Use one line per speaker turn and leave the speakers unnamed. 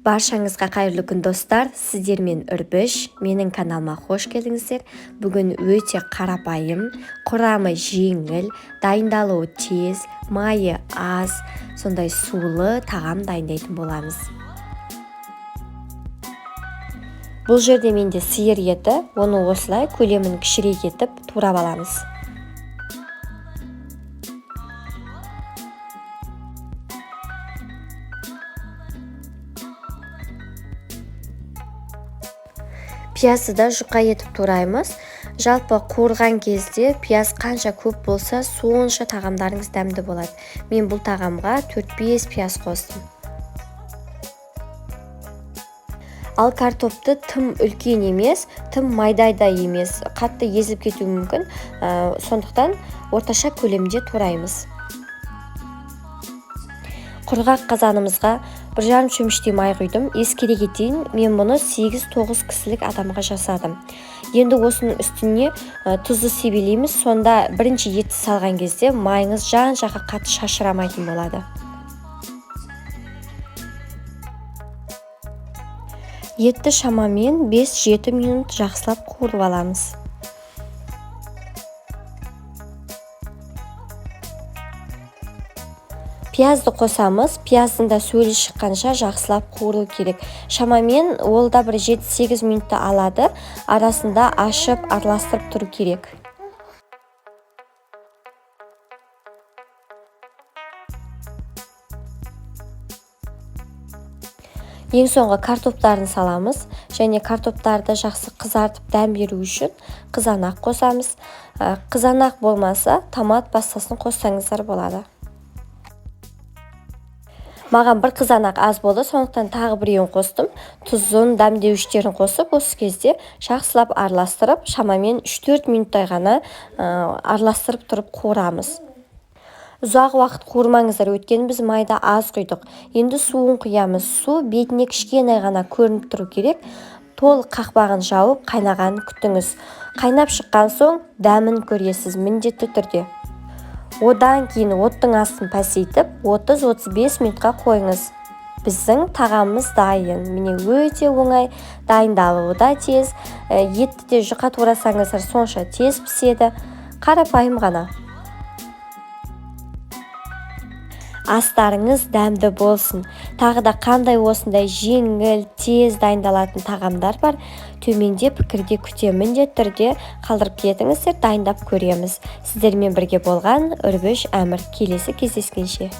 Баршаңызға қайырлы күн достар, сіздермен Үрбіш, менің каналыма қош келдіңіздер. Бүгін өте қарапайым, құрамы жеңіл, дайындалуы тез, майы аз, сондай сулы тағам дайындайтын боламыз. Бұл жерде менде сиыр еті, оны осылай көлемін кішірек етіп турап аламыз. Пиязды да жұқа етіп тураймыз. Жалпы қуырған кезде пияз қанша көп болса, сонша тағамдарыңыз дәмді болады. Мен бұл тағамға 4-5 пияз қостым. Ал картопты тым үлкен емес, тым майдайда емес, қатты езіліп кетуі мүмкін. Сондықтан орташа көлемде тураймыз. Құрғақ қазанымызға 1,5 шөміштей май құйдым. Ескере кетейін, мен мұны 8-9 кісілік адамға жасадым. Енді осының үстіне тұзды себелейміз. Сонда бірінші етті салған кезде майыңыз жан-жаққа қатты шашырамайтын болады. Етті шамамен 5-7 минут жақсылап қуырып аламыз. Пиязды қосамыз. Пияздың да сөлі шыққанша жақсылап қуыру керек. Шамамен ол да бір 7-8 минутты алады. Арасында ашып, араластырып тұру керек. Ең соңғы картоптарын саламыз. Және картоптарды жақсы қызартып дәм беру үшін қызанақ қосамыз. Қызанақ болмаса, томат пастасын қоссаңыздар болады. Маған бір қызанақ аз болды, сондықтан тағы біреуін қостым. Тұзын, дәмдеуіштерін қосып, осы кезде жақсылап араластырып, шамамен 3-4 минуттай ғана араластырып тұрып қуырамыз. Ұзақ уақыт қуырмаңыздар, өйткені біз майда аз құйдық. Енді суын құямыз. Су бетіне кішкене ғана көрініп тұру керек. Толық қақпағын жауып, қайнағанын күтіңіз. Қайнап шыққан соң дәмін көресіз міндетті түрде. Одан кейін оттың астын пәсейтіп 30-35 минутқа қойыңыз. Біздің тағамымыз дайын. Міне өте оңай, дайындалуы да тез. Етті де жұқа турасаңыздар сонша тез піседі. Қарапайым ғана. Астарыңыз дәмді болсын. Тағы да қандай осындай жеңіл, тез дайындалатын тағамдар бар. Төменде пікірде күтемін, міндетті түрде қалдырып кетіңіздер, дайындап көреміз. Сіздермен бірге болған Үрбіш Әмір. Келесі кездескенше.